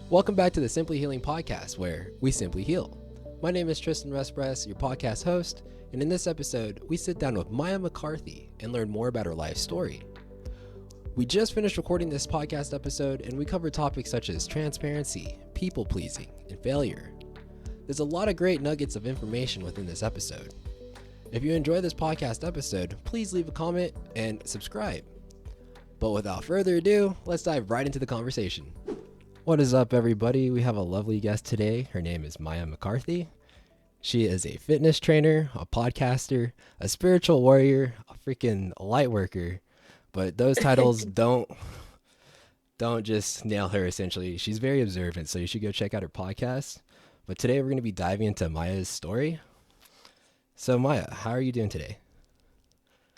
Welcome back to the Simply Healing Podcast, where we simply heal. My name is Tristan Respress, your podcast host, and in this episode, we sit down with Mya McCarthy and learn more about her life story. We just finished recording this podcast episode, and we covered topics such as transparency, people-pleasing, and failure. There's a lot of great nuggets of information within this episode. If you enjoy this podcast episode, please leave a comment and subscribe. But without further ado, let's dive right into the conversation. What is up, everybody? We have a lovely guest today. Her name is Mya McCarthy. She is a fitness trainer, a podcaster, a spiritual warrior, a freaking light worker. But those titles don't just nail her, essentially. She's very observant, so you should go check out her podcast. But today we're going to be diving into Mya's story. So Mya, how are you doing today?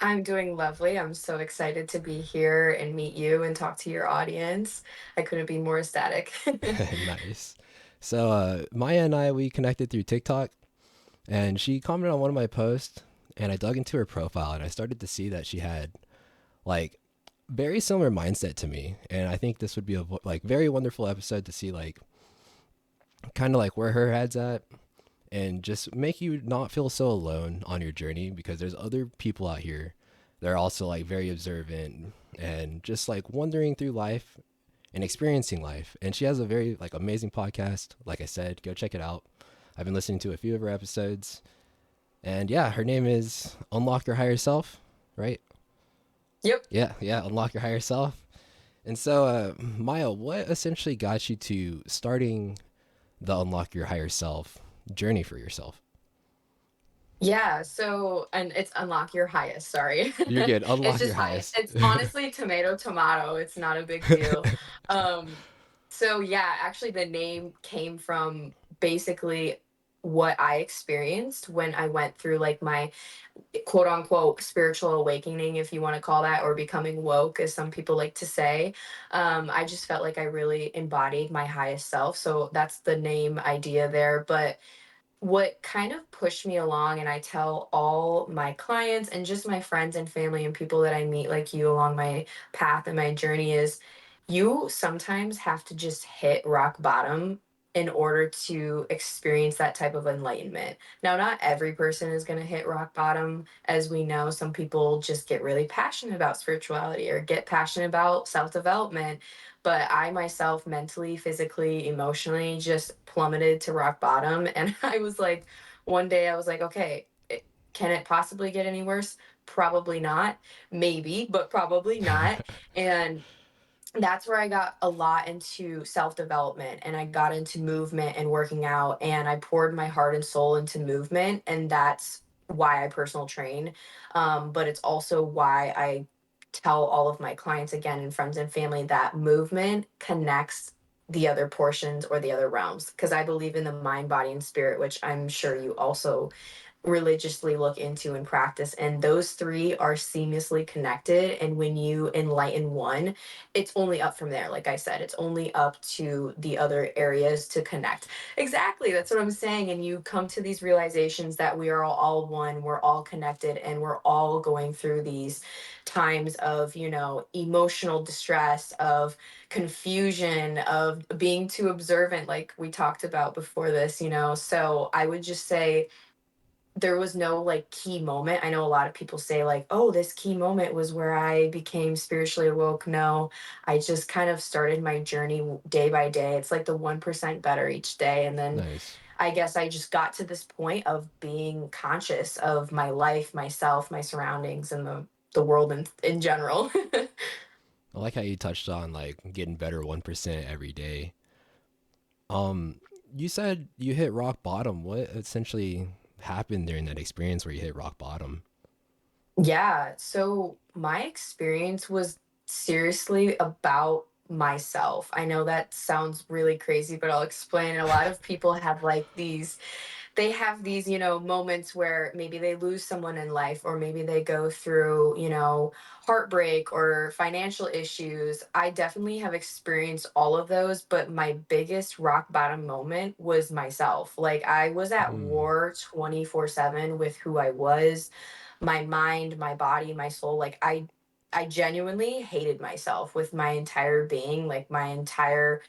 I'm doing lovely. I'm so excited to be here and meet you and talk to your audience. I couldn't be more ecstatic. Nice. So Mya and we connected through TikTok, and she commented on one of my posts, and I dug into her profile, and I started to see that she had like very similar mindset to me. And I think this would be a very wonderful episode to see like kind of like where her head's at, and just make you not feel so alone on your journey, because there's other people out here that are also like very observant and just like wandering through life and experiencing life. And she has a very like amazing podcast. Like I said, go check it out. I've been listening to a few of her episodes, and yeah, her name is Unlock Your Higher Self, right? Yep. Yeah, Unlock Your Higher Self. And so Mya, what essentially got you to starting the Unlock Your Higher Self journey for yourself? Yeah, and it's unlock your highest, sorry. You're good. It's Unlock your just highest. highest. It's honestly tomato tomato. It's not a big deal. Um so yeah, actually the name came from basically what I experienced when I went through like my quote unquote spiritual awakening, if you want to call that, or becoming woke, as some people like to say. I just felt like I really embodied my highest self. So that's the name idea there. But what kind of pushed me along, and I tell all my clients and just my friends and family and people that I meet like you along my path and my journey, is you sometimes have to just hit rock bottom in order to experience that type of enlightenment. Now, not every person is going to hit rock bottom. As we know, some people just get really passionate about spirituality or get passionate about self development. But I myself, mentally, physically, emotionally, just plummeted to rock bottom. And I was like, one day I was like, okay, can it possibly get any worse? Probably not. Maybe, but probably not. And that's where I got a lot into self development, and I got into movement and working out, and I poured my heart and soul into movement. And that's why I personal train. But it's also why I tell all of my clients, again, and friends and family, that movement connects the other portions or the other realms. Because I believe in the mind, body, and spirit, which I'm sure you also religiously look into and practice. And those three are seamlessly connected. And when you enlighten one, it's only up from there. Like I said, it's only up to the other areas to connect. Exactly. That's what I'm saying. And you come to these realizations that we are all one, we're all connected, and we're all going through these times of, emotional distress, of confusion, of being too observant, like we talked about before this. So I would just say, there was no like key moment. I know a lot of people say like, "Oh, this key moment was where I became spiritually awoke." No, I just kind of started my journey day by day. It's like the 1% better each day. And then Nice. I guess I just got to this point of being conscious of my life, myself, my surroundings, and the world in general. I like how you touched on like getting better 1% every day. Um, you said you hit rock bottom. What essentially happened during that experience where you hit rock bottom? Yeah, so my experience was seriously about myself. I know that sounds really crazy, but I'll explain. A lot of people have like they have these moments where maybe they lose someone in life, or maybe they go through heartbreak or financial issues. I definitely have experienced all of those, but my biggest rock bottom moment was myself. Like, I was at Mm, war 24/7 with who I was, my mind, my body, my soul. Like, I genuinely hated myself with my entire being, like my entire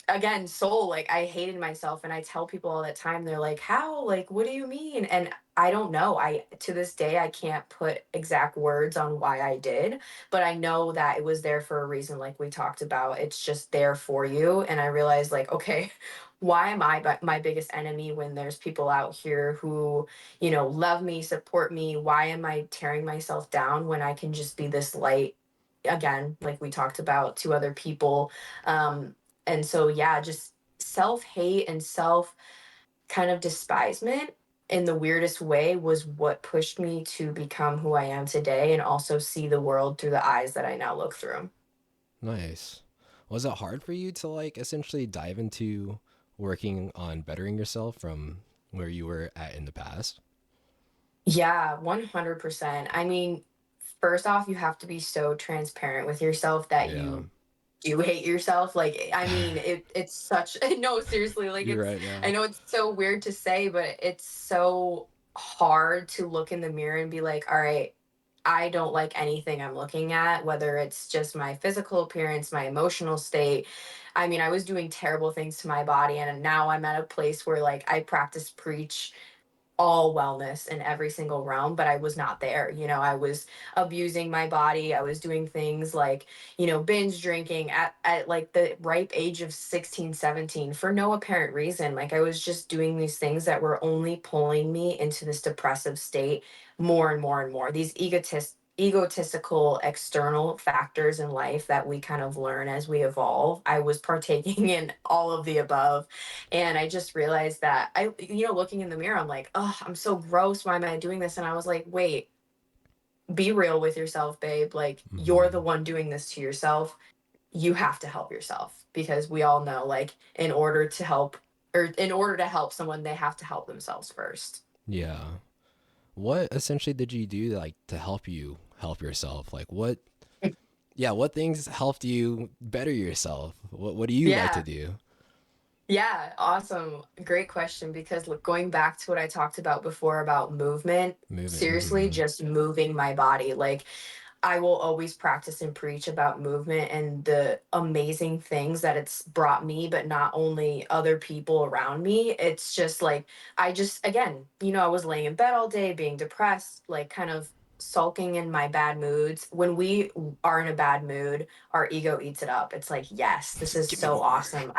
again, soul, like I hated myself, and I tell people all the time, they're like, how, like, what do you mean? And I don't know, I to this day I can't put exact words on why I did, but I know that it was there for a reason, like we talked about. It's just there for you. And I realized, like, okay, why am I my biggest enemy when there's people out here who, love me, support me? Why am I tearing myself down when I can just be this light, again, like we talked about, to other people? And so, yeah, just self hate and self kind of despisement in the weirdest way was what pushed me to become who I am today, and also see the world through the eyes that I now look through. Nice. Was it hard for you to like essentially dive into working on bettering yourself from where you were at in the past? Yeah, 100%. I mean, first off, you have to be so transparent with yourself that Yeah. you do hate yourself. Like, I mean, it's such no, seriously, like You're it's right. Yeah. I know it's so weird to say, but it's so hard to look in the mirror and be like, all right, I don't like anything I'm looking at, whether it's just my physical appearance, my emotional state. I mean, I was doing terrible things to my body, and now I'm at a place where like I practice preach all wellness in every single realm, but I was not there. I was abusing my body. I was doing things like, binge drinking at like the ripe age of 16, 17 for no apparent reason. Like I was just doing these things that were only pulling me into this depressive state more and more and more. These egotistical external factors in life that we kind of learn as we evolve. I was partaking in all of the above, and I just realized that looking in the mirror, I'm like, oh, I'm so gross. Why am I doing this? And I was like, wait, be real with yourself, babe. Like, you're the Hmm. one doing this to yourself. You have to help yourself, because we all know, like, in order to help someone, they have to help themselves first. Yeah. What essentially did you do like to help you help yourself? Like what? Yeah. What things helped you better yourself? What do you like to Yeah. do? Yeah, awesome. Great question, because look, going back to what I talked about before about movement, Moving. seriously, Hmm. just moving my body. Like, I will always practice and preach about movement and the amazing things that it's brought me, but not only other people around me. It's just like, I just, again, I was laying in bed all day, being depressed, like kind of sulking in my bad moods. When we are in a bad mood, our ego eats it up. It's like, yes, this is Give me so more. awesome.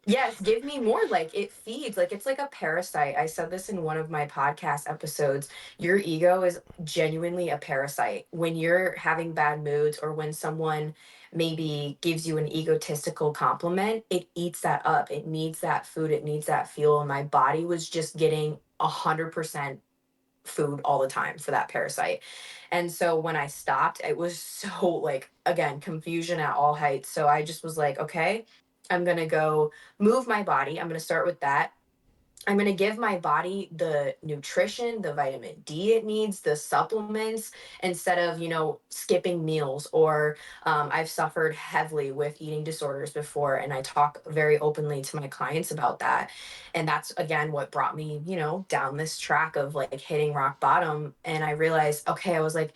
Yes, give me more. Like it feeds, like it's like a parasite. I said this in one of my podcast episodes. Your ego is genuinely a parasite. When you're having bad moods, or when someone maybe gives you an egotistical compliment, it eats that up. It needs that food, it needs that fuel. And my body was just getting 100% food all the time for that parasite. And so when I stopped, it was so, like, again, confusion at all heights. So I just was like, okay, I'm going to go move my body. I'm going to start with that. I'm going to give my body the nutrition, the vitamin D it needs, the supplements, instead of, skipping meals. Or I've suffered heavily with eating disorders before, and I talk very openly to my clients about that. And that's, again, what brought me, down this track of like hitting rock bottom. And I realized, okay, I was like,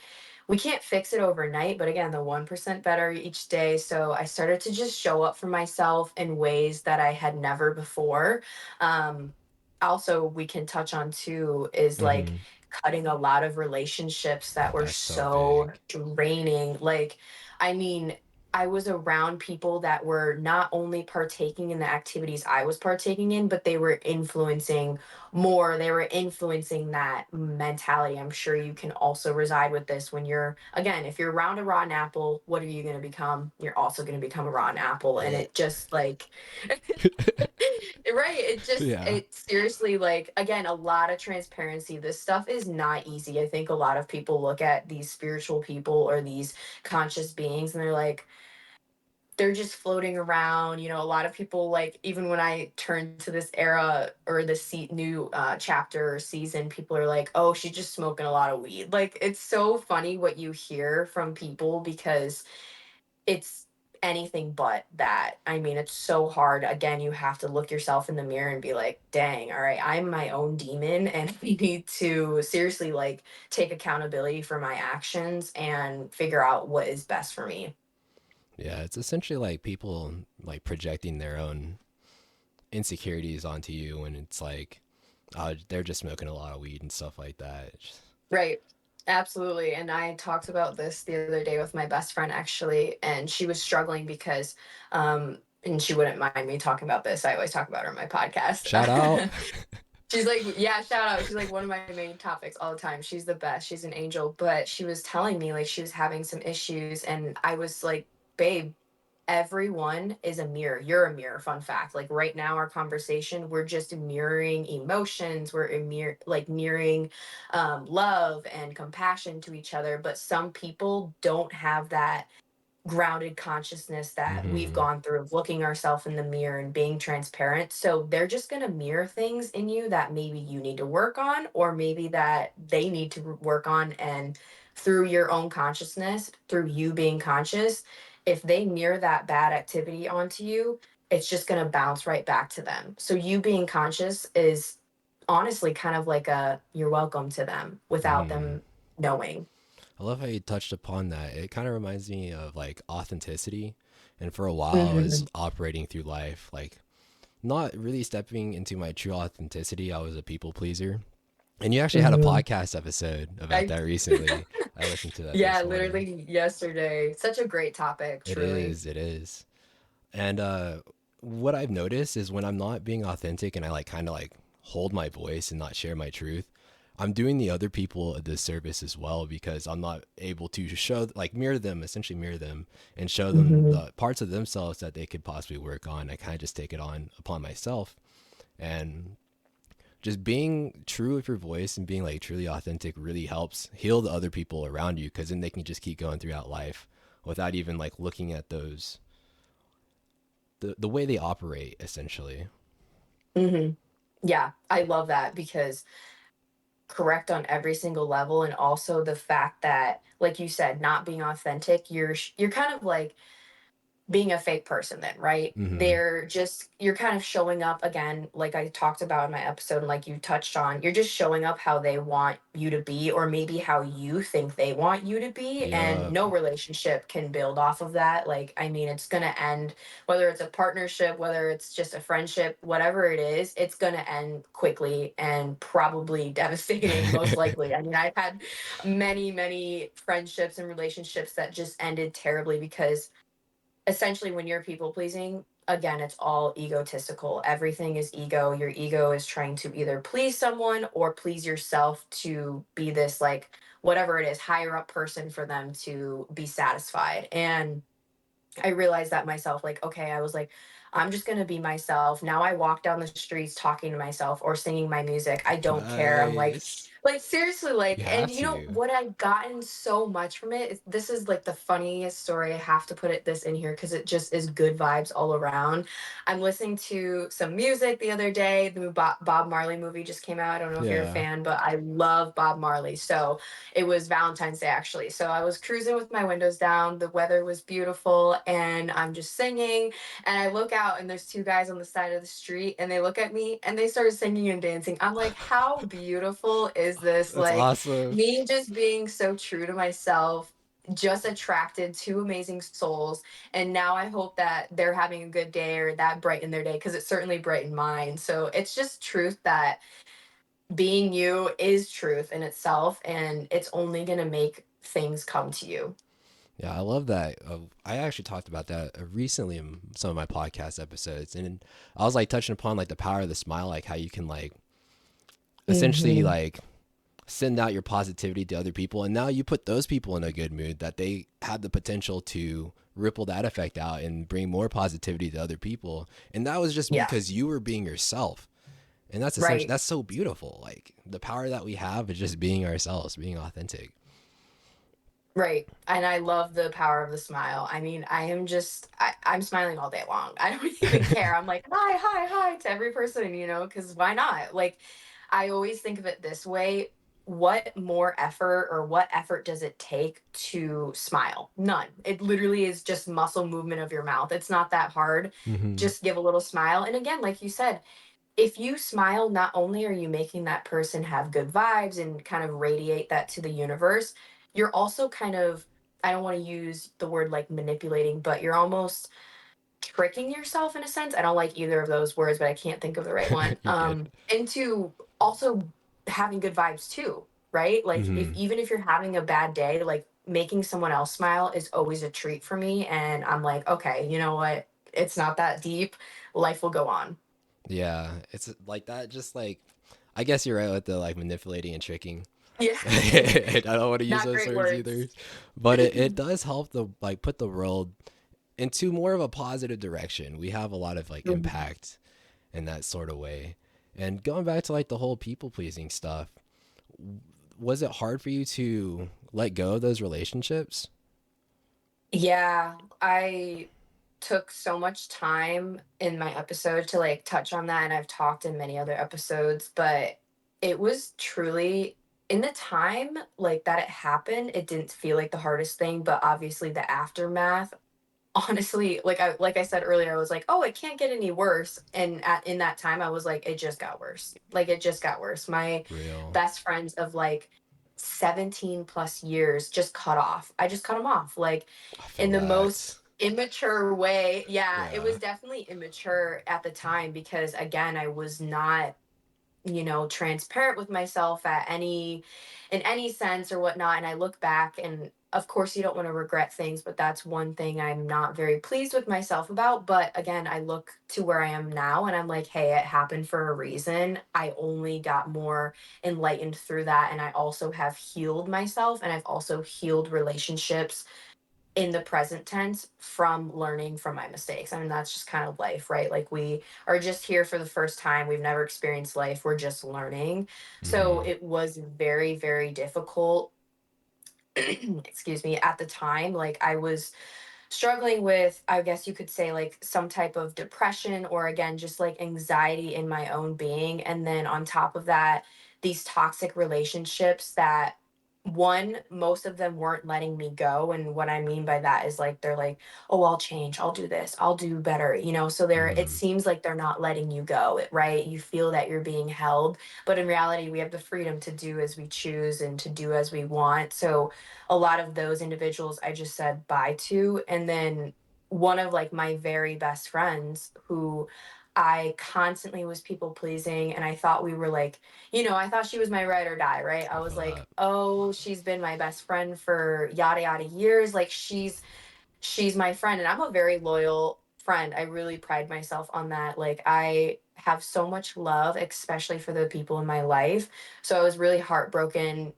we can't fix it overnight, but again, the 1% better each day. So I started to just show up for myself in ways that I had never before. Um, Also, we can touch on too, is like Hmm. cutting a lot of relationships that were That's so so big. draining. Like, I mean, I was around people that were not only partaking in the activities I was partaking in, but they were influencing more. They were influencing that mentality. I'm sure you can also reside with this when you're, again, if you're around a rotten apple, what are you going to become? You're also going to become a rotten apple. And Blech. it just like, right, Yeah. it seriously, like, again, a lot of transparency. This stuff is not easy. I think a lot of people look at these spiritual people or these conscious beings, and they're like, they're just floating around. A lot of people, like, even when I turn to this era or this new chapter or season, people are like, oh, she's just smoking a lot of weed. Like, it's so funny what you hear from people, because it's anything but that. I mean, it's so hard. Again, you have to look yourself in the mirror and be like, dang, all right, I'm my own demon, and we need to seriously, like, take accountability for my actions and figure out what is best for me. Yeah. It's essentially like people like projecting their own insecurities onto you when it's like, they're just smoking a lot of weed and stuff like that. Right. Absolutely. And I talked about this the other day with my best friend actually, and she was struggling because and she wouldn't mind me talking about this. I always talk about her on my podcast. Shout out. She's like, yeah, shout out. She's like one of my main topics all the time. She's the best. She's an angel. But she was telling me like she was having some issues, and I was like, babe, everyone is a mirror. You're a mirror. Fun fact. Like right now, our conversation, we're just mirroring emotions. We're like mirroring love and compassion to each other. But some people don't have that grounded consciousness that we've Hmm. gone through of looking ourselves in the mirror and being transparent. So they're just going to mirror things in you that maybe you need to work on, or maybe that they need to work on. And through your own consciousness, through you being conscious, if they mirror that bad activity onto you, it's just going to bounce right back to them. So you being conscious is honestly kind of like a you're welcome to them without Hmm. them knowing. I love how you touched upon that. It kind of reminds me of like authenticity. And for a while, I was Hmm. operating through life like not really stepping into my true authenticity. I was a people pleaser. And you actually had a Hmm. podcast episode about I that recently. I listened to that Yeah, this morning. literally yesterday. Such a great topic, It truly. is, it is. And what I've noticed is when I'm not being authentic and I like kind of like hold my voice and not share my truth, I'm doing the other people a disservice as well because I'm not able to show, like, mirror them, essentially mirror them and show them Hmm. the parts of themselves that they could possibly work on. I kind of just take it on upon myself. And just being true with your voice and being like truly authentic really helps heal the other people around you because then they can just keep going throughout life without even like looking at those the way they operate essentially. Hmm. Yeah, I love that because correct on every single level, and also the fact that, like you said, not being authentic, you're kind of like being a fake person then, right? Mm-hmm. They're just you're kind of showing up again, like I talked about in my episode and like you touched on, you're just showing up how they want you to be, or maybe how you think they want you to be. And Yup. no relationship can build off of that. Like, I mean, it's gonna end, whether it's a partnership, whether it's just a friendship, whatever it is, it's gonna end quickly and probably devastating, most likely. I mean, I've had many, many friendships and relationships that just ended terribly because essentially when you're people pleasing, again, it's all egotistical. Everything is ego. Your ego is trying to either please someone or please yourself to be this, like, whatever it is, higher up person for them to be satisfied. And I realized that myself, like, okay, I was like, I'm just going to be myself. Now I walk down the streets talking to myself or singing my music. I don't care. I'm Nice. like seriously, You like, and have you know to. what I've gotten so much from it? This is like the funniest story. I have to put this in here because it just is good vibes all around. I'm listening to some music the other day. The Bob Marley movie just came out. I don't know if you're a Yeah. fan, but I love Bob Marley. So it was Valentine's Day actually. So I was cruising with my windows down. The weather was beautiful and I'm just singing. And I look out and there's two guys on the side of the street and they look at me and they started singing and dancing. I'm like, how beautiful is this? That's Like awesome. me just being so true to myself, just attracted two amazing souls. And now I hope that they're having a good day or that brightened their day because it certainly brightened mine. So it's just truth that being you is truth in itself, and it's only going to make things come to you. Yeah, I love that. I actually talked about that recently in some of my podcast episodes, and I was like touching upon like the power of the smile, like how you can like essentially Hmm. like send out your positivity to other people, and now you put those people in a good mood that they had the potential to ripple that effect out and bring more positivity to other people, and that was just Yeah, because you were being yourself. And that's essentially right, that's so beautiful. Like the power that we have is just being ourselves, being authentic. right. And I love the power of the smile. I mean, I'm smiling all day long. I don't even care. I'm like, hi, hi, hi to every person, because why not? Like, I always think of it this way. What more effort, or what effort does it take to smile? None. It literally is just muscle movement of your mouth. It's not that hard. Hmm. Just give a little smile. And again, like you said, if you smile, not only are you making that person have good vibes and kind of radiate that to the universe, you're also kind of, I don't want to use the word like manipulating, but you're almost tricking yourself in a sense. I don't like either of those words, but I can't think of the right one. You're good. Into also having good vibes too, right? Like if Hmm. even if you're having a bad day, like making someone else smile is always a treat for me. And I'm like, okay, you know what? It's not that deep. Life will go on. Yeah, it's like that. Just like, I guess you're right with the like manipulating and tricking. Yeah. I don't want to use Not those great words words. either, but it does help the like put the world into more of a positive direction. We have a lot of like Mhm. impact in that sort of way. And going back to like the whole people pleasing stuff, was it hard for you to let go of those relationships? Yeah, I took so much time in my episode to like touch on that, and I've talked in many other episodes, but it was truly in the time like that it happened, it didn't feel like the hardest thing, but obviously the aftermath, honestly, like I said earlier, I was like, "Oh, it can't get any worse." And in that time I was like, it just got worse. Like it just got worse. My Real. best friends of like 17 plus years just cut off. I just cut them off. Like I feel in the most that. immature way. Yeah, it Yeah. was definitely immature at the time because again, I was not, transparent with myself at any in any sense or whatnot. And I look back and of course you don't want to regret things, but that's one thing I'm not very pleased with myself about. But again, I look to where I am now and I'm like, hey, it happened for a reason. I only got more enlightened through that. And I also have healed myself and I've also healed relationships in the present tense from learning from my mistakes. I mean, that's just kind of life, right? Like we are just here for the first time. We've never experienced life. We're just learning. So Hmm. it was very, very difficult, excuse me, at the time. Like I was struggling with, I guess you could say, like some type of depression or again, just like anxiety in my own being. And then on top of that, these toxic relationships that one, most of them weren't letting me go. And what I mean by that is like, they're like, oh, I'll change, I'll do this, I'll do better, so it Hmm. seems like they're not letting you go, right? You feel that you're being held, but in reality, we have the freedom to do as we choose and to do as we want. So a lot of those individuals I just said bye to. And then one of like my very best friends who I constantly was people pleasing and I thought we were like, I thought she was my ride or die, right? I I was feel like, that. oh, she's been my best friend for yada yada years. Like she's my friend and I'm a very loyal friend. I really pride myself on that. Like I have so much love, especially for the people in my life. So I was really heartbroken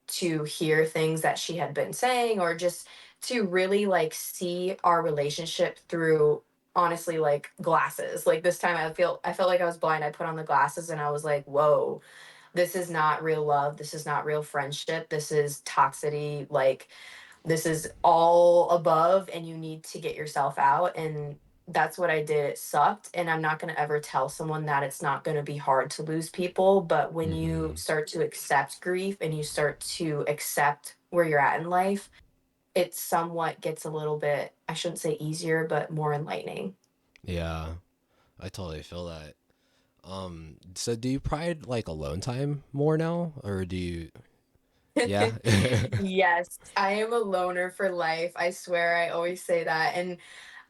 to hear things that she had been saying or just to really like see our relationship through honestly like glasses. Like this time I felt like I was blind. I put on the glasses and I was like, "Whoa, this is not real love. This is not real friendship. This is toxicity. Like this is all above and you need to get yourself out." And that's what I did. It sucked. And I'm not going to ever tell someone that it's not going to be hard to lose people. But when you Hmm. start to accept grief and you start to accept where you're at in life, it somewhat gets a little bit, I shouldn't say easier, but more enlightening. Yeah, I totally feel that. So do you pride like alone time more now, or do you? Yeah. Yes, I am a loner for life. I swear I always say that. And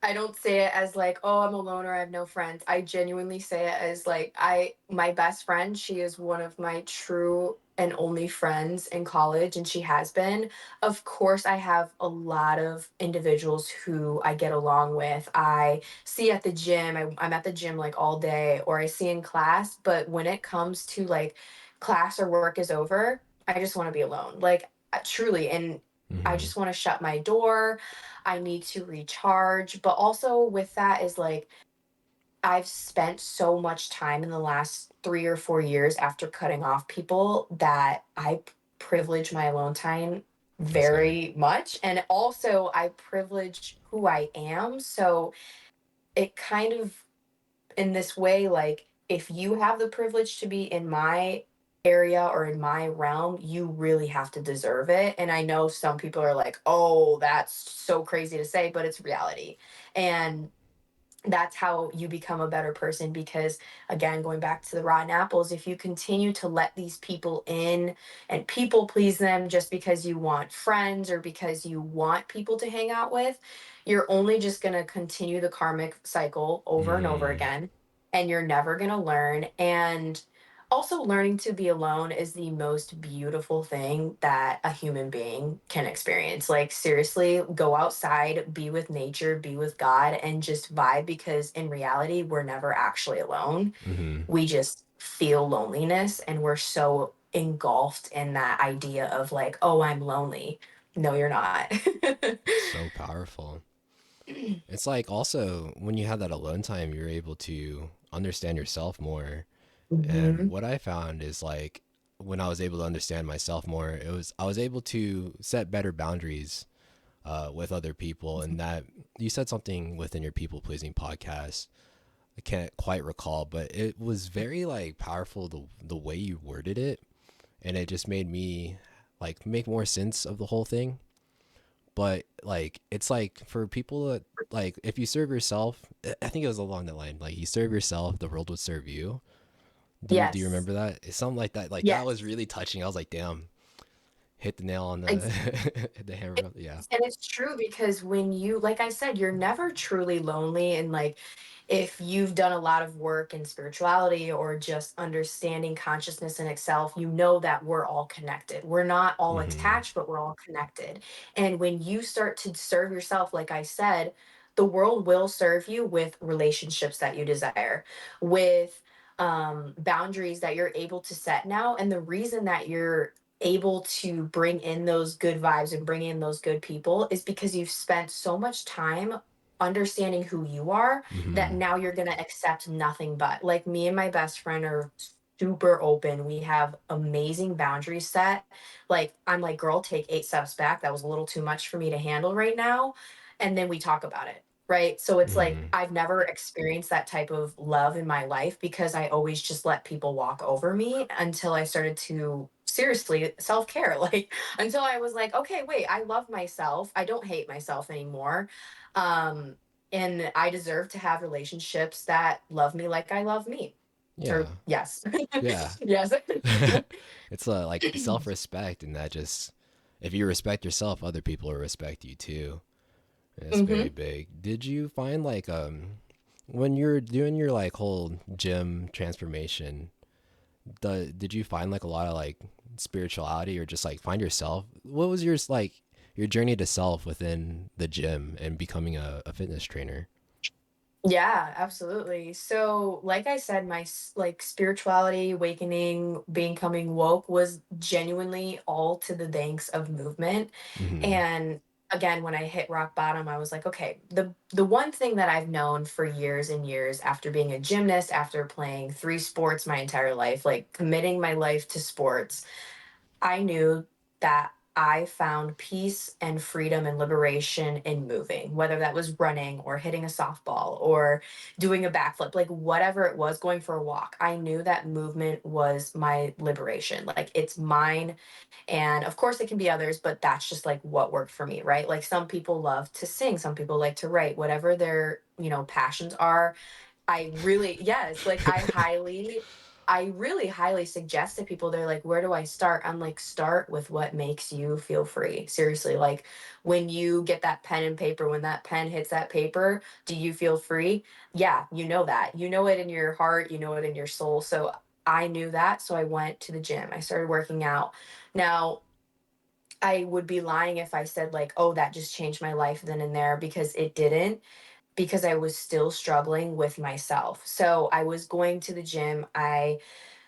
I don't say it as like, oh, I'm a loner, I have no friends. I genuinely say it as like my best friend, she is one of my true and only friends in college and she has been. Of course, I have a lot of individuals who I get along with. I see at the gym, I'm at the gym like all day or I see in class, but when it comes to like class or work is over, I just want to be alone. Like truly and I Hmm. just want to shut my door. I need to recharge. But also with that is like I've spent so much time in the last 3 or 4 years after cutting off people that I privilege my alone time That's good. very much. And also I privilege who I am. So it kind of in this way, like if you have the privilege to be in my area or in my realm, you really have to deserve it. And I know some people are like, oh, that's so crazy to say, but it's reality. And that's how you become a better person. Because again, going back to the rotten apples, if you continue to let these people in and people please them just because you want friends or because you want people to hang out with, you're only just going to continue the karmic cycle over and over Mm-hmm. again, and you're never going to learn. And also, learning to be alone is the most beautiful thing that a human being can experience. Like, seriously, go outside, be with nature, be with God, and just vibe, because in reality, we're never actually alone. Mm-hmm. We just feel loneliness, and we're so engulfed in that idea of like, oh, I'm lonely. No, you're not. So powerful. It's like also when you have that alone time, you're able to understand yourself more. And Hmm. what I found is like when I was able to understand myself more, it was I was able to set better boundaries with other people. And that you said something within your people pleasing podcast. I can't quite recall, but it was very like powerful the way you worded it, and it just made me like make more sense of the whole thing. But like it's like for people that like if you serve yourself, I think it was along the line like you serve yourself, the world would serve you. Do you Yes. remember that? It's something like that. Like that was Yes. really touching. I was like, damn, hit the nail on the Ex- hit the hammer. Yeah. And it's true, because when you, like I said, you're never truly lonely. And like, if you've done a lot of work in spirituality or just understanding consciousness in itself, you know that we're all connected. We're not all Mm-hmm. attached, but we're all connected. And when you start to serve yourself, like I said, the world will serve you with relationships that you desire, with boundaries that you're able to set now. And the reason that you're able to bring in those good vibes and bring in those good people is because you've spent so much time understanding who you are, that Mm-hmm. now you're going to accept nothing but. Like, me and my best friend are super open. We have amazing boundaries set. Like, I'm like, girl, take 8 steps back. That was a little too much for me to handle right now. And then we talk about it. Right. So it's like, Mm-hmm. I've never experienced that type of love in my life, because I always just let people walk over me until I started to seriously self care. Like, until I was like, okay, wait, I love myself. I don't hate myself anymore. Um, and I deserve to have relationships that love me like I love me. Yeah. Or yes. Yeah. Yes. It's like self respect, and that just if you respect yourself, other people will respect you too. And it's very Hmm. big. Did you find like when you're doing your like whole gym transformation, did you find like a lot of like spirituality or just like find yourself? What was your like your journey to self within the gym and becoming a fitness trainer? Yeah, absolutely. So, like I said, my like spirituality, awakening, becoming woke was genuinely all to the thanks of movement. Mm-hmm. And again, when I hit rock bottom, I was like, okay, the one thing that I've known for years and years, after being a gymnast, after playing 3 sports my entire life, like committing my life to sports, I knew that I found peace and freedom and liberation in moving, whether that was running or hitting a softball or doing a backflip, like whatever it was, going for a walk. I knew that movement was my liberation. Like, it's mine. And of course, it can be others, but that's just like what worked for me, right? Like, some people love to sing, some people like to write, whatever their, passions are. I really, yes, like, I really highly suggest to people, they're like, where do I start? I'm like, start with what makes you feel free. Seriously, like, when you get that pen and paper, when that pen hits that paper, do you feel free? Yeah, you know that. You know it in your heart, you know it in your soul. So I knew that. So I went to the gym. I started working out. Now, I would be lying if I said, like, oh, that just changed my life then and there, because it didn't, because I was still struggling with myself. So I was going to the gym. I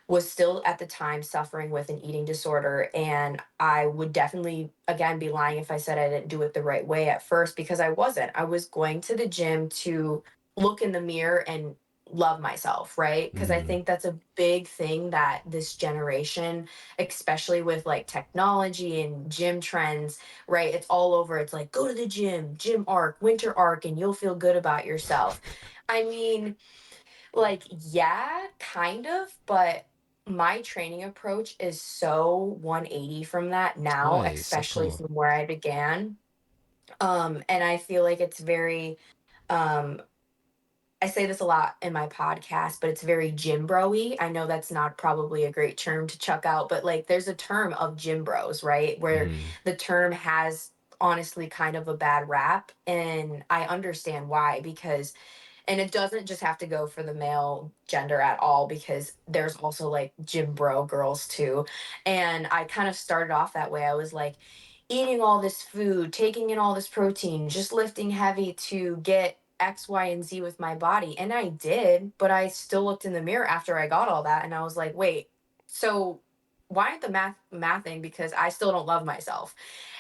was still at the time suffering with an eating disorder. And I would definitely, again, be lying if I said I didn't do it the right way at first, because I wasn't. I was going to the gym to look in the mirror and love myself, right? Because I Mm-hmm. think that's a big thing that this generation, especially with like technology and gym trends, right? It's all over. It's like, go to the gym arc, winter arc, and you'll feel good about yourself. I mean, like, yeah, kind of, but my training approach is so 180 from that now, Nice. So especially cool. from where I began. And I feel like it's very um I say this a lot in my podcast, but it's very gym bro-y. I know that's not probably a great term to chuck out, but like there's a term of gym bros, right? Where Hmm. the term has honestly kind of a bad rap. And I understand why, because, and it doesn't just have to go for the male gender at all, because there's also like gym bro girls too. And I kind of started off that way. I was like eating all this food, taking in all this protein, just lifting heavy to get X, Y, and Z with my body. And I did, but I still looked in the mirror after I got all that and I was like, wait, so why aren't the mathing? Because I still don't love myself.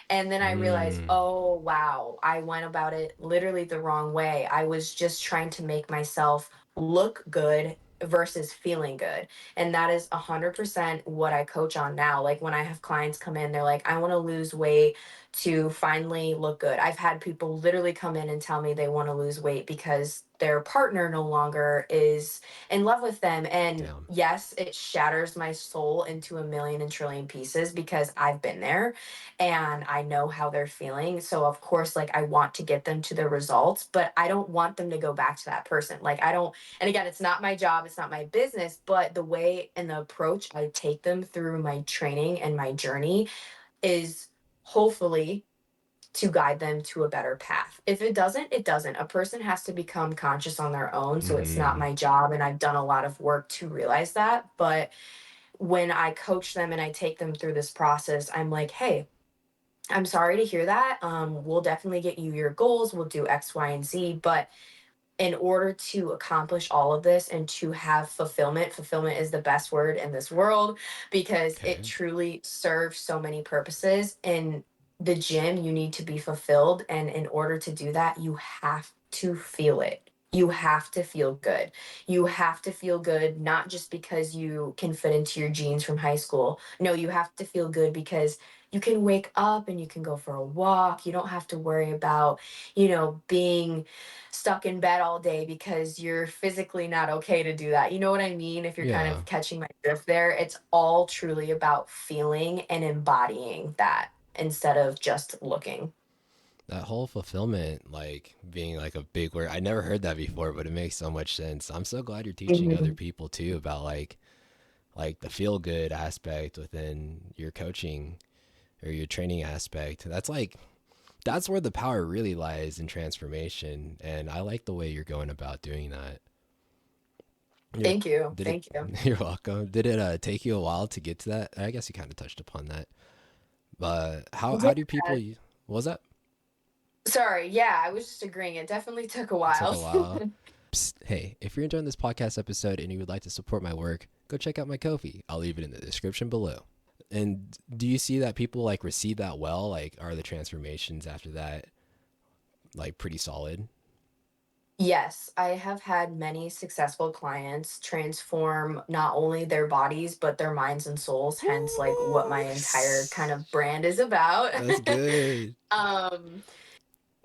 And then I realized, Mm. oh, wow, I went about it literally the wrong way. I was just trying to make myself look good versus feeling good. And that is 100% what I coach on now. Like when I have clients come in, they're like, I want to lose weight to finally look good. I've had people literally come in and tell me they want to lose weight because their partner no longer is in love with them. And Damn. yes, it shatters my soul into a million and trillion pieces because I've been there and I know how they're feeling. So of course, like I want to get them to the results, but I don't want them to go back to that person. Like I don't, and again, it's not my job, it's not my business, but the way and the approach I take them through my training and my journey is hopefully to guide them to a better path. If it doesn't, it doesn't. A person has to become conscious on their own. So it's not Hmm. my job. And I've done a lot of work to realize that. But when I coach them and I take them through this process, I'm like, hey, I'm sorry to hear that. We'll definitely get you your goals. We'll do X, Y, and Z. But in order to accomplish all of this and to have fulfillment, fulfillment is the best word in this world because it Okay. truly serves so many purposes. In the gym, you need to be fulfilled. And in order to do that, you have to feel it. You have to feel good. You have to feel good, not just because you can fit into your jeans from high school. No, you have to feel good because you can wake up and you can go for a walk. You don't have to worry about, being stuck in bed all day because you're physically not okay to do that. You know what I mean? If you're kind Yeah. of catching my drift there, it's all truly about feeling and embodying that instead of just looking. That whole fulfillment, like being like a big word, I never heard that before, but it makes so much sense. I'm so glad you're teaching other Mhm. people too about like the feel good aspect within your coaching or your training aspect. That's where the power really lies in transformation, and I like the way you're going about doing that. You're, Thank you. did it? Thank you. You're welcome. Did it take you a while to get to that? I guess you kind of touched upon that. But how do people? Yeah. What was that? Sorry. Yeah, I was just agreeing. It definitely took a It took while. a while. Psst, hey, if you're enjoying this podcast episode and you would like to support my work, go check out my Ko-fi. I'll leave it in the description below. And do you see that people like receive that well? Like, are the transformations after that like pretty solid? Yes, I have had many successful clients transform not only their bodies, but their minds and souls, hence like what my Ooh, entire kind of brand is about. that's good. um,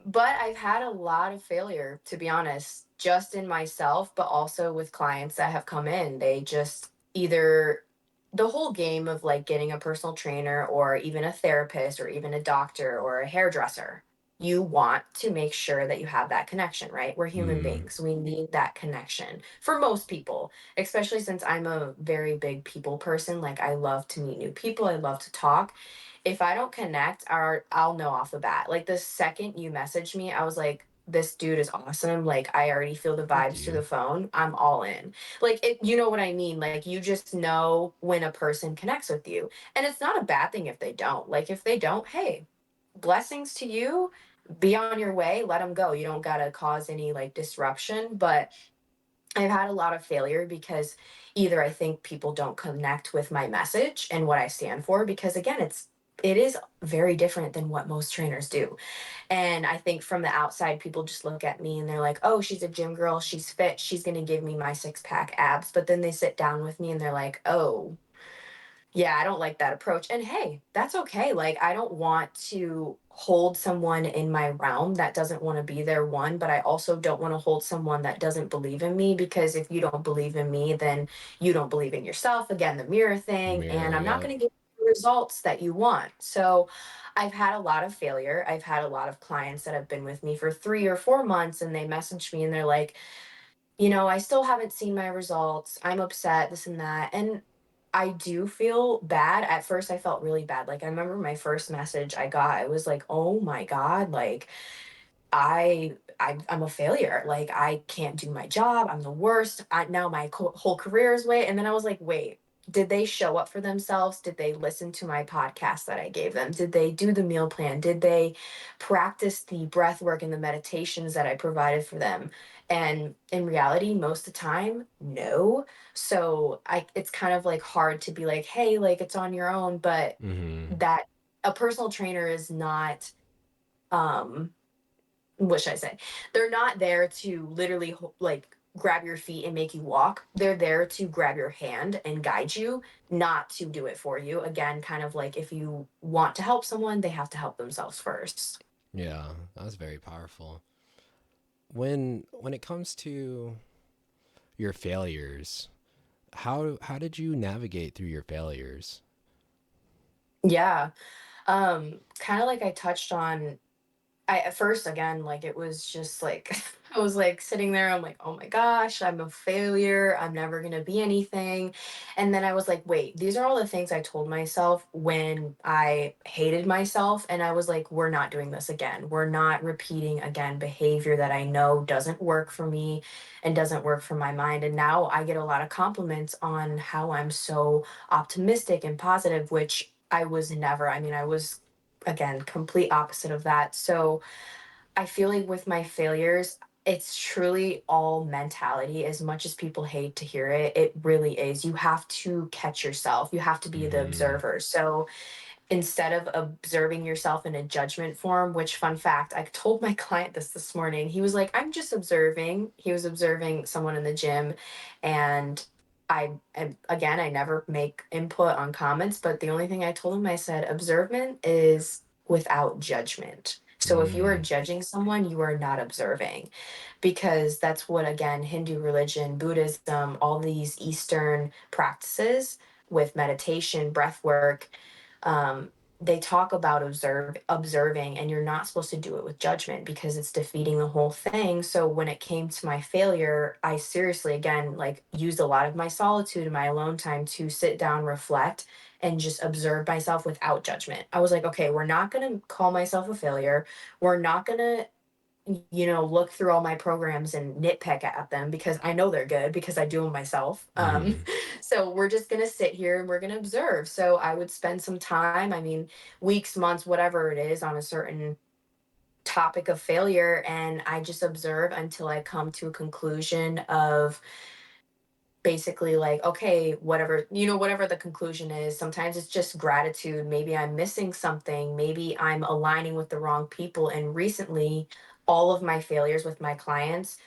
but I've had a lot of failure, to be honest, just in myself, but also with clients that have come in. They just either the whole game of like getting a personal trainer or even a therapist or even a doctor or a hairdresser. You want to make sure that you have that connection, right? We're human Hmm. beings. We need that connection for most people, especially since I'm a very big people person. Like, I love to meet new people, I love to talk. If I don't connect, I'll know off the bat. Like the second you message me, I was like, this dude is awesome. Like I already feel the Thank vibes through you. the phone. I'm all in. Like it, you know what I mean? Like you just know when a person connects with you. And it's not a bad thing if they don't. Like if they don't, hey, blessings to you. Be on your way, let them go. You don't got to cause any like disruption, but I've had a lot of failure because either I think people don't connect with my message and what I stand for because again it is very different than what most trainers do. And I think from the outside people just look at me and they're like, "Oh, she's a gym girl, she's fit, she's going to give me my six-pack abs." But then they sit down with me and they're like, "Oh, yeah, I don't like that approach." And hey, that's okay. Like, I don't want to hold someone in my realm that doesn't want to be there, one, but I also don't want to hold someone that doesn't believe in me because if you don't believe in me, then you don't believe in yourself. Again, the mirror thing. And Mirror, I'm not yep. going to get the results that you want. So I've had a lot of failure. I've had a lot of clients that have been with me for 3 or 4 months and they message me and they're like, I still haven't seen my results. I'm upset, this and that. And I do feel bad. At first, I felt really bad. Like, I remember my first message I got, I was like, oh my God, like, I'm a failure. Like, I can't do my job. I'm the worst. Now my whole career is way. And then I was like, wait, did they show up for themselves? Did they listen to my podcast that I gave them? Did they do the meal plan? Did they practice the breath work and the meditations that I provided for them? And in reality, most of the time, no. So it's kind of like hard to be like, hey, like it's on your own, but Mm-hmm. that a personal trainer is not um what should I say? They're not there to literally like grab your feet and make you walk. They're there to grab your hand and guide you, not to do it for you. Again, kind of like if you want to help someone, they have to help themselves first. Yeah, that was very powerful. When it comes to your failures, how did you navigate through your failures? Yeah. Kind of like I touched on I at first again, like it was just like I was like sitting there, I'm like, oh my gosh, I'm a failure. I'm never gonna be anything. And then I was like, wait, these are all the things I told myself when I hated myself. And I was like, we're not doing this again. We're not repeating again behavior that I know doesn't work for me and doesn't work for my mind. And now I get a lot of compliments on how I'm so optimistic and positive, which I was never. I mean, I was again complete opposite of that. So I feel like with my failures, it's truly all mentality. As much as people hate to hear it, it really is. You have to catch yourself, you have to be the Mm-hmm. observer. So instead of observing yourself in a judgment form, which fun fact, I told my client this morning. He was like, I'm just observing. He was observing someone in the gym, and and again, I never make input on comments, but the only thing I told him, I said, observement is without judgment. So if you are Mm. judging someone, you are not observing, because that's what, again, Hindu religion, Buddhism, all these Eastern practices with meditation, breath work, um, they talk about observing, and you're not supposed to do it with judgment because it's defeating the whole thing. So when it came to my failure, I seriously again like used a lot of my solitude and my alone time to sit down, reflect, and just observe myself without judgment. I was like, okay, we're not going to call myself a failure. We're not going to look through all my programs and nitpick at them because I know they're good because I do them myself. Mm-hmm. So we're just going to sit here and we're going to observe. So I would spend some time, I mean, weeks, months, whatever it is, on a certain topic of failure. And I just observe until I come to a conclusion of basically like, okay, whatever the conclusion is. Sometimes it's just gratitude. Maybe I'm missing something. Maybe I'm aligning with the wrong people. And recently, all of my failures with my clients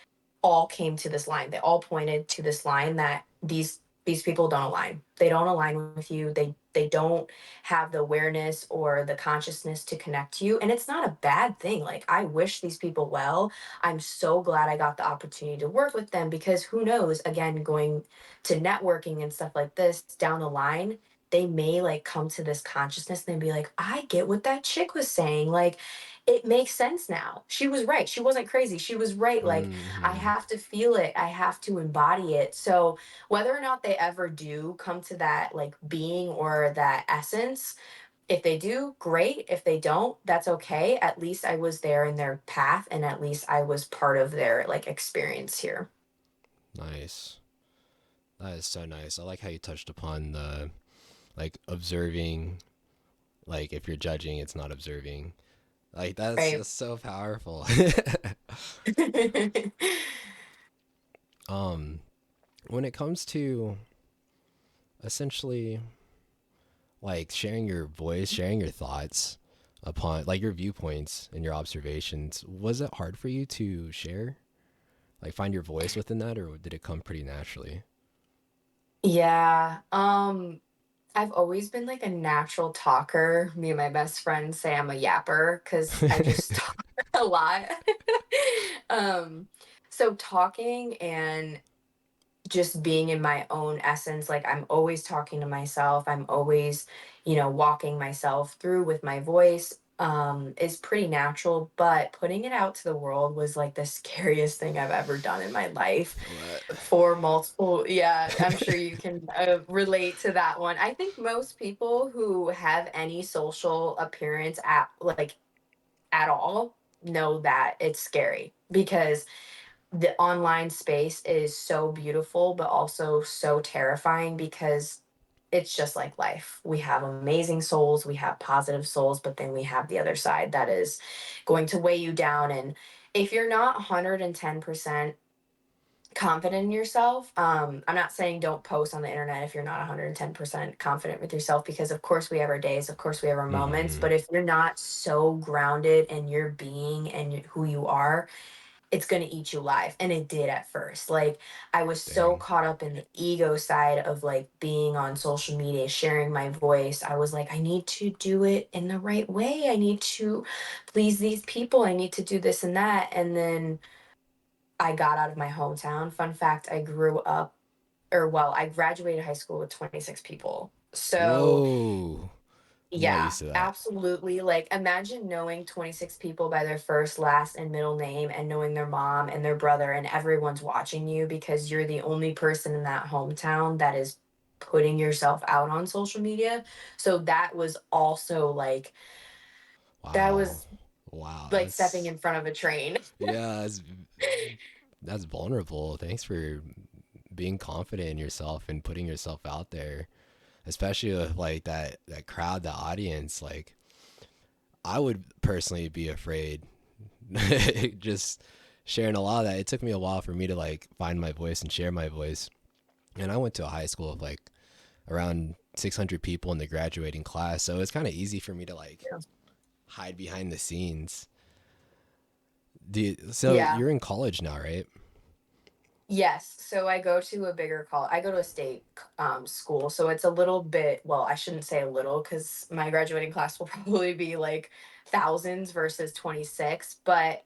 all came to this line. They all pointed to this line that these people don't align. They don't align with you. They don't have the awareness or the consciousness to connect to you. And it's not a bad thing. Like I wish these people well. I'm so glad I got the opportunity to work with them because who knows, again, going to networking and stuff like this down the line, they may like come to this consciousness and be like, I get what that chick was saying. Like it makes sense now. She was right. She wasn't crazy. She was right. Like I Mm-hmm. have to feel it. I have to embody it. So whether or not they ever do come to that like being or that essence, if they do, great. If they don't, that's okay. At least I was there in their path and at least I was part of their like experience here. Nice. That is so nice. I like how you touched upon the like observing, like if you're judging, it's not observing. Like that's Right. just so powerful. um, when it comes to essentially like sharing your voice, sharing your thoughts upon like your viewpoints and your observations, was it hard for you to share? Like find your voice within that, or did it come pretty naturally? Yeah. I've always been like a natural talker. Me and my best friend say I'm a yapper because I just talk a lot. um, so talking and just being in my own essence, like I'm always talking to myself. I'm always, walking myself through with my voice. is pretty natural, but putting it out to the world was like the scariest thing I've ever done in my life What? for multiple. Yeah, I'm sure you can relate to that one. I think most people who have any social appearance at like at all know that it's scary because the online space is so beautiful but also so terrifying because it's just like life. We have amazing souls, we have positive souls, but then we have the other side that is going to weigh you down. And if you're not 110% confident in yourself, I'm not saying don't post on the internet if you're not 110% confident with yourself, because of course we have our days, of course we have our moments, Mm-hmm. but if you're not so grounded in your being and who you are, it's going to eat you alive. And it did at first. Like, I was so Dang. caught up in the ego side of like being on social media, sharing my voice. I was like, I need to do it in the right way. I need to please these people. I need to do this and that. And then I got out of my hometown. Fun fact, I grew up, or well, I graduated high school with 26 people. So Whoa. I'm not yeah, used to that. absolutely. Like, imagine knowing 26 people by their first, last, and middle name, and knowing their mom and their brother, and everyone's watching you because you're the only person in that hometown that is putting yourself out on social media. So that was also like, that Wow. was Wow. like stepping in front of a train. Yeah, that's vulnerable. Thanks for being confident in yourself and putting yourself out there, especially with like that crowd, the audience. Like, I would personally be afraid just sharing a lot of that. It took me a while for me to like find my voice and share my voice. And I went to a high school of like around 600 people in the graduating class, so it's kind of easy for me to like hide behind the scenes. So Yeah. you're in college now, right? Yes. So I go to a bigger college. I go to a state school. So it's a little bit, well, I shouldn't say a little because my graduating class will probably be like thousands versus 26. But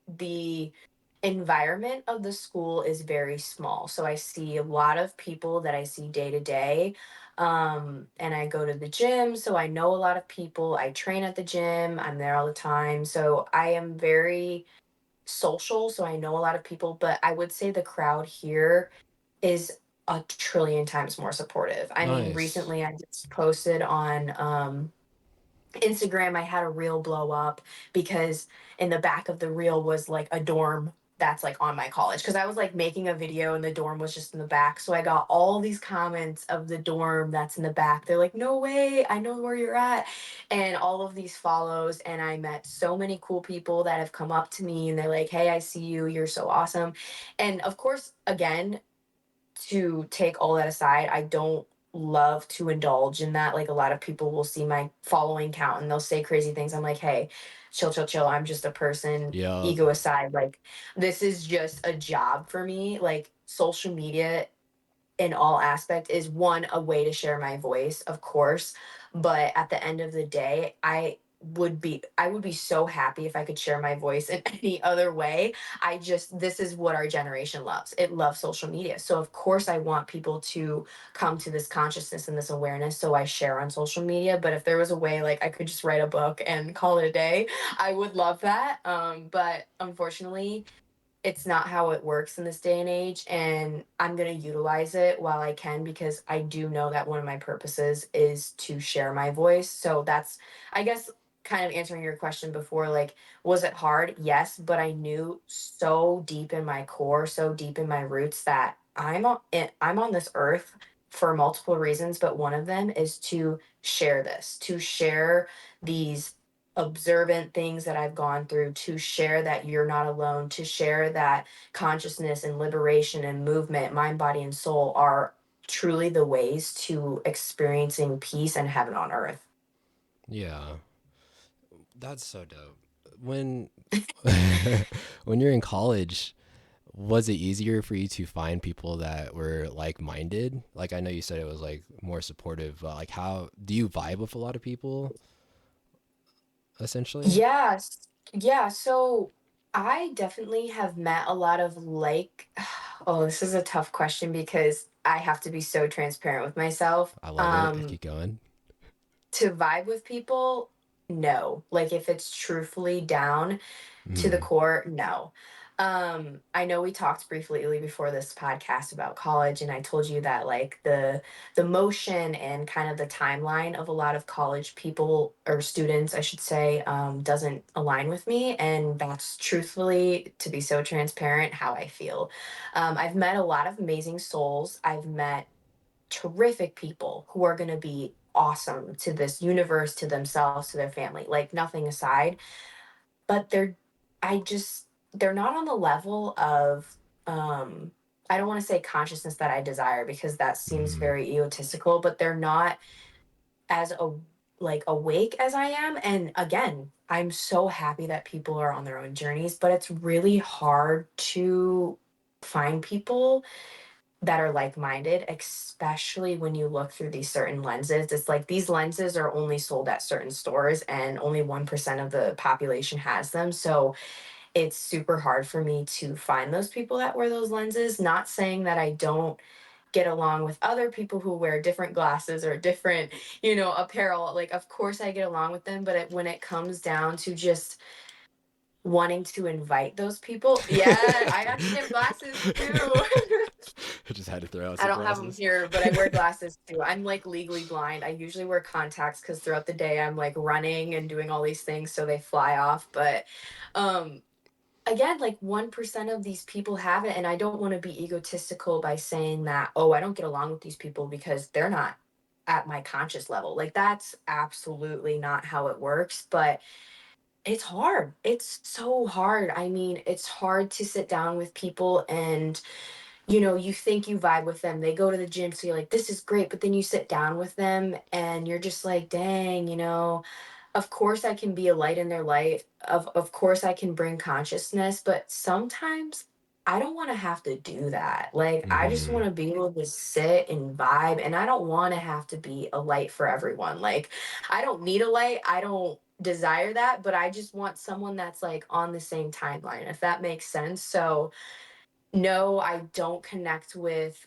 the environment of the school is very small. So I see a lot of people that I see day to day. And I go to the gym. So I know a lot of people. I train at the gym. I'm there all the time. So I am very social, so I know a lot of people, but I would say the crowd here is a trillion times more supportive. I mean, Nice. recently I just posted on Instagram, I had a reel blow up because in the back of the reel was like a dorm that's like on my college, because I was like making a video and the dorm was just in the back. So I got all these comments of the dorm that's in the back. They're like, no way, I know where you're at. And all of these follows. And I met so many cool people that have come up to me and they're like, hey, I see you. You're so awesome. And of course, again, to take all that aside, I don't love to indulge in that. Like, a lot of people will see my following count and they'll say crazy things. I'm like, hey, chill, chill, chill. I'm just a person, Yup. ego aside. Like, this is just a job for me. Like, social media in all aspect is one, a way to share my voice, of course, but at the end of the day, I would be so happy if I could share my voice in any other way. I just, this is what our generation loves. It loves social media, so of course I want people to come to this consciousness and this awareness, so I share on social media. But if there was a way like I could just write a book and call it a day, I would love that. But unfortunately, it's not how it works in this day and age, and I'm going to utilize it while I can, because I do know that one of my purposes is to share my voice. So that's, I guess, kind of answering your question before, like, was it hard? Yes, but I knew so deep in my core, so deep in my roots, that I'm on this earth for multiple reasons, but one of them is to share this, to share these observant things that I've gone through, to share that you're not alone, to share that consciousness and liberation and movement, mind, body, and soul are truly the ways to experiencing peace and heaven on earth. Yeah. That's so dope. When when you're in college, was it easier for you to find people that were like-minded? Like, I know you said it was like more supportive, but like, how do you vibe with a lot of people essentially? Yes. Yeah. So I definitely have met a lot of like, oh, this is a tough question because I have to be so transparent with myself. I love it. Keep going. To vibe with people, no. Like if it's truthfully down to the Mhm. core, no. I know we talked briefly before this podcast about college, and I told you that like the motion and kind of the timeline of a lot of college people or students, I should say, doesn't align with me, and that's truthfully, to be so transparent, how I feel. I've met a lot of amazing souls. I've met terrific people who are going to be awesome to this universe, to themselves, to their family, like nothing aside, but I just they're not on the level of um I don't want to say consciousness that I desire because that seems Mhm. very egotistical, but they're not as like awake as I am. And again, I'm so happy that people are on their own journeys, but it's really hard to find people that are like-minded, especially when you look through these certain lenses. It's like these lenses are only sold at certain stores and only 1% of the population has them. So it's super hard for me to find those people that wear those lenses. Not saying that I don't get along with other people who wear different glasses or different, apparel. Like, of course, I get along with them, but when it comes down to just wanting to invite those people, yeah, I actually have glasses too. I just had to throw out I some don't have them glasses. here, but I wear glasses too. I'm like legally blind. I usually wear contacts because throughout the day I'm like running and doing all these things, so they fly off. But um, again, like 1% of these people have it, and I don't want to be egotistical by saying that, oh, I don't get along with these people because they're not at my conscious level. Like that's absolutely not how it works, but it's hard. It's so hard. I mean, it's hard to sit down with people and you think you vibe with them. They go to the gym, so you're like, this is great. But then you sit down with them and you're just like, dang, of course I can be a light in their life. Of course I can bring consciousness, but sometimes I don't want to have to do that. Like I just want Mhm. to be able to sit and vibe, and I don't want to have to be a light for everyone. Like I don't need a light. I don't desire that, but I just want someone that's like on the same timeline, if that makes sense. So no, I don't connect with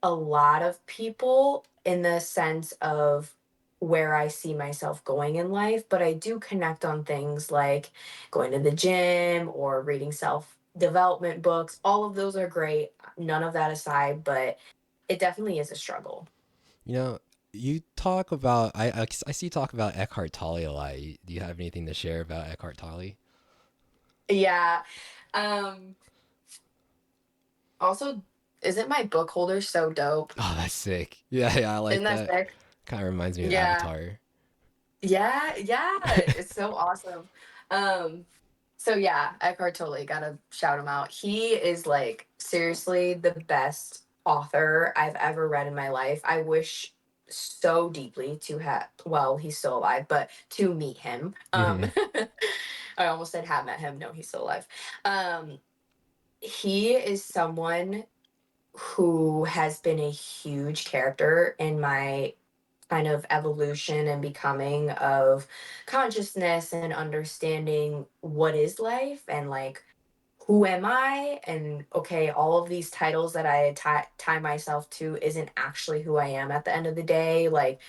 a lot of people in the sense of where I see myself going in life, but I do connect on things like going to the gym or reading self development books. All of those are great, none of that aside, but it definitely is a struggle. You know, you talk about I see you talk about Eckhart Tolle a lot. Do you have anything to share about Eckhart Tolle? Yeah. Um Also, isn't my book holder so dope? Oh, that's sick. Yeah, yeah, I Isn't like that that. sick? Kind of reminds me of Yeah. Avatar. Yeah, yeah, it's so awesome. Um, so yeah, Eckhart Tolle, gotta shout him out. He is like seriously the best author I've ever read in my life. I wish so deeply to have, well, he's still alive, but to meet him. Hmm. I almost said have met him. No, he's still alive. Um, he is someone who has been a huge character in my kind of evolution and becoming of consciousness and understanding what is life and like who am I, and okay, all of these titles that I tie myself to isn't actually who I am at the end of the day. Like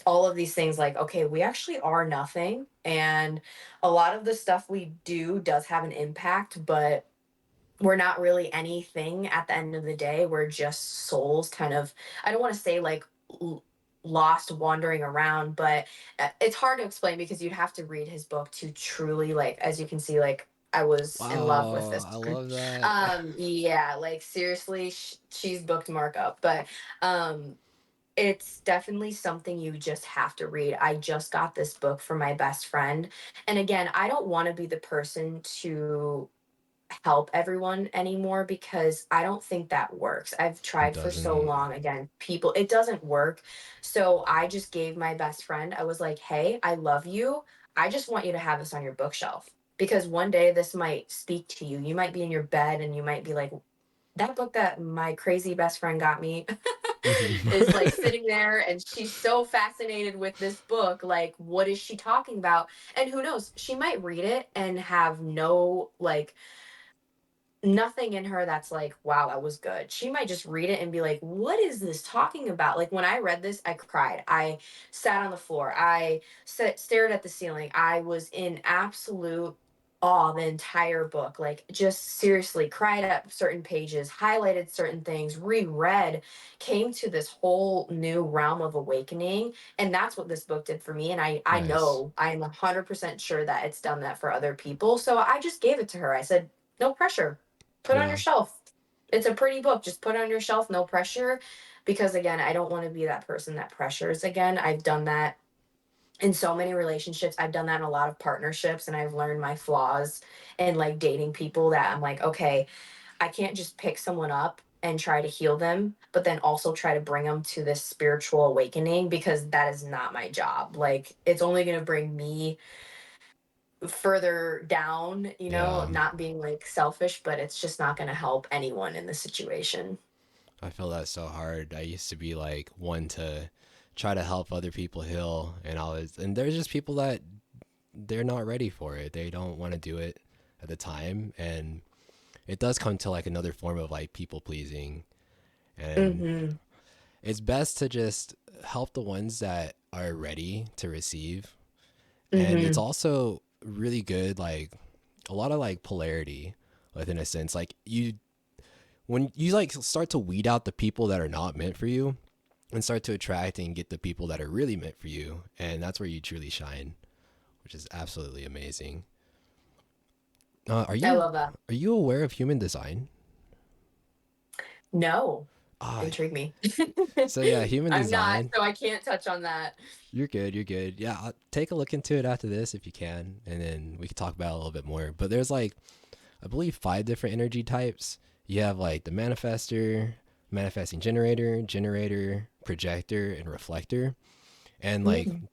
all of these things, like okay, we actually are nothing, and a lot of the stuff we do does have an impact, but we're not really anything at the end of the day. We're just souls kind of, I don't want to say like lost wandering around, but it's hard to explain because you'd have to read his book to truly, like, as you can see, like I was in love with Wow, this. I love that. Yeah, like seriously, she's booked Mark up, but um it's definitely something you just have to read. I just got this book for my best friend. And again, I don't want to be the person to help everyone anymore because I don't think that works. I've It tried for so doesn't. long. Again, people, it doesn't work. So I just gave my best friend, I was like, hey, I love you. I just want you to have this on your bookshelf because one day this might speak to you. You might be in your bed and you might be like, that book that my crazy best friend got me Mhm. is like sitting there and she's so fascinated with this book. Like, what is she talking about? And who knows? She might read it and have no like nothing in her that's like, wow, that was good. She might just read it and be like, what is this talking about? Like when I read this, I cried. I sat on the floor. I stared at the ceiling. I was in absolute awe the entire book. Like just seriously cried at certain pages, highlighted certain things, reread, came to this whole new realm of awakening. And that's what this book did for me. And I Nice. know I'm 100% sure that it's done that for other people. So I just gave it to her. I said, no pressure, put on your Yeah, shelf. It's a pretty book. Just put it on your shelf, no pressure. Because again, I don't want to be that person that pressures again. I've done that in so many relationships. I've done that in a lot of partnerships, and I've learned my flaws in like dating people that I'm like, okay, I can't just pick someone up and try to heal them, but then also try to bring them to this spiritual awakening because that is not my job. Like, it's only going to bring me further down, yeah. not being like selfish, but it's just not going to help anyone in the situation. I feel that so hard. I used to be like one to try to help other people heal, and there's just people that they're not ready for it. They don't want to do it at the time, and it does come to like another form of like people pleasing, and Mhm. it's best to just help the ones that are ready to receive. And it's Mhm. also really good, like a lot of like polarity within a sense. Like you, when you like start to weed out the people that are not meant for you and start to attract and get the people that are really meant for you. And that's where you truly shine, which is absolutely amazing. Uh, are I you love that. are you aware of human design? No. Ah, Intrigue me. so yeah, human I'm not, design. so I can't touch on that. You're good. You're good. Yeah, take a look into it after this if you can, and then we can talk about it a little bit more. But there's like, I believe, 5 different energy types. You have like the manifester, manifesting generator, generator, projector, and reflector. And like Mm.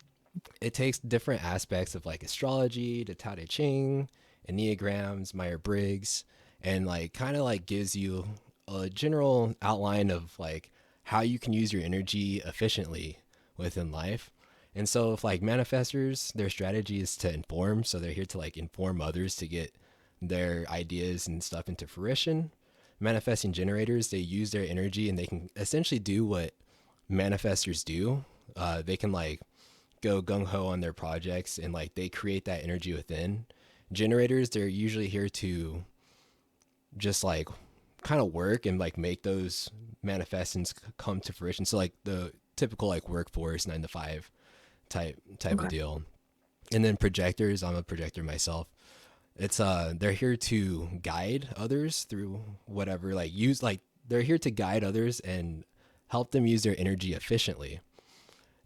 it takes different aspects of like astrology, the Tao Te Ching, Enneagrams, Meyer Briggs, and like kind of like gives you a general outline of like how you can use your energy efficiently within life. And so, if like manifestors, their strategy is to inform, so they're here to like inform others to get their ideas and stuff into fruition. Manifesting generators, they use their energy and they can essentially do what manifestors do. They can like go gung ho on their projects and like they create that energy within. Generators, they're usually here to just like kind of work and like make those manifestations come to fruition. So like the typical like workforce 9 to 5 type of Okay. deal. And then projectors, I'm a projector myself. It's they're here to guide others through whatever like use like they're here to guide others and help them use their energy efficiently.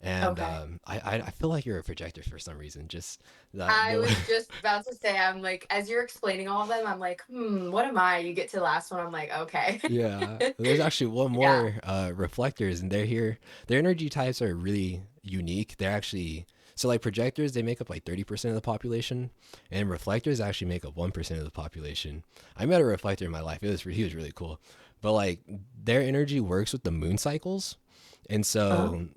And Okay. I feel like you're a projector for some reason. Just I the was just about to say, I'm like, as you're explaining all of them, I'm like, what am I? You get to the last one, I'm like, okay. yeah. There's actually one Yeah. more reflectors, and they're here. Their energy types are really unique. They're actually so like projectors, they make up like 30% of the population, and reflectors actually make up 1% of the population. I met a reflector in my life. He was really cool, but like their energy works with the moon cycles, and Oh, so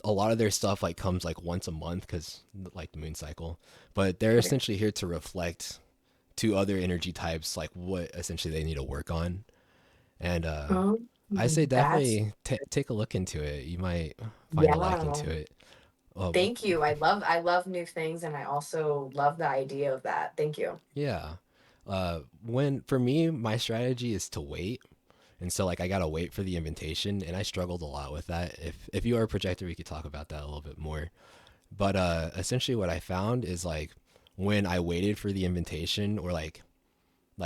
a lot of their stuff like comes like once a month because like the moon cycle, but they're okay. essentially here to reflect to other energy types like what essentially they need to work on. And I say That's, definitely take a look into it. You might find a like yeah. into it. uh, Thank you. I love new things, and I also love the idea of that. Thank you. yeah. When for me my strategy is to wait, and so like I gotta wait for the invitation, and I struggled a lot with that. If you are a projector, we could talk about that a little bit more. But essentially, what I found is like when I waited for the invitation, or like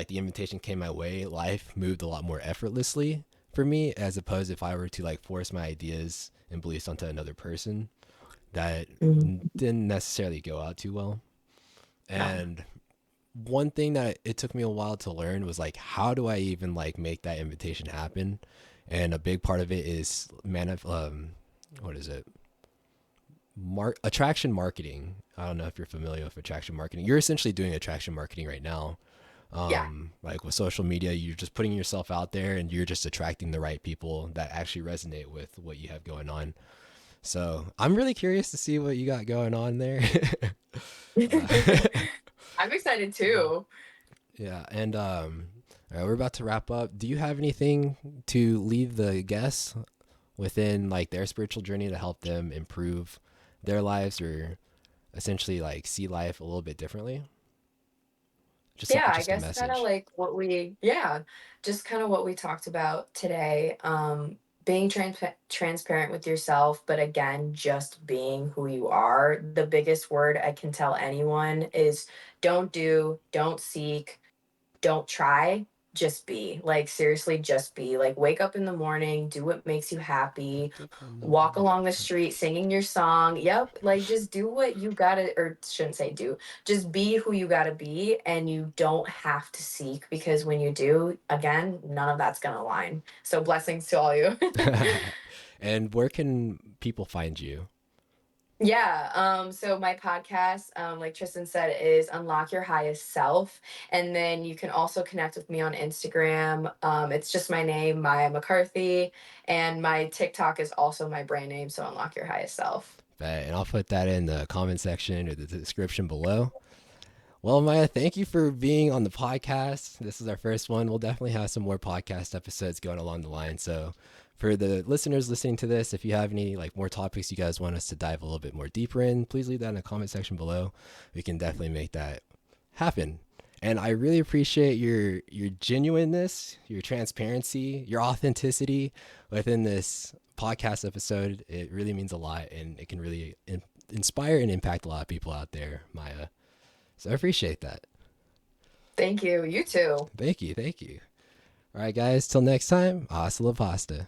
the invitation came my way, life moved a lot more effortlessly for me, as opposed if I were to like force my ideas and beliefs onto another person that Mhm. didn't necessarily go out too well. No. And one thing that it took me a while to learn was like how do I even like make that invitation happen? And a big part of it is what is it? Attraction marketing. I don't know if you're familiar with attraction marketing. You're essentially doing attraction marketing right now. Yeah. Like with social media, you're just putting yourself out there and you're just attracting the right people that actually resonate with what you have going on. So I'm really curious to see what you got going on there. uh, I'm excited too. yeah. And All right, we're about to wrap up. Do you have anything to leave the guests within like their spiritual journey to help them improve their lives or essentially like see life a little bit differently? Yeah, I Just a guess kind of message. like yeah, just kind of what we talked about today. Being transparent with yourself, but again, just being who you are. The biggest word I can tell anyone is don't do, don't seek, don't try, just be. Like seriously, just be. Like wake up in the morning, do what makes you happy, Wake up in the walk morning. along the street singing your song. Yep, like just do what you gotta, or shouldn't say do, just be who you gotta be, and you don't have to seek, because when you do, again, none of that's gonna align. So blessings to all you. And where can people find you? Yeah, so my podcast, like Tristan said, is Unlock Your Highest Self. And then you can also connect with me on Instagram. It's just my name, Mya McCarthy. And my TikTok is also my brand name, so Unlock Your Highest Self. And I'll put that in the comment section or the description below. Well, Mya, thank you for being on the podcast. This is our first one. We'll definitely have some more podcast episodes going along the line. So, for the listeners listening to this, if you have any like more topics you guys want us to dive a little bit more deeper in, please leave that in the comment section below. We can definitely make that happen. And I really appreciate your genuineness, your transparency, your authenticity within this podcast episode. It really means a lot, and it can really inspire and impact a lot of people out there, Mya. So I appreciate that. Thank you. You too. Thank you. Thank you. All right, guys. Till next time. Hasta la pasta.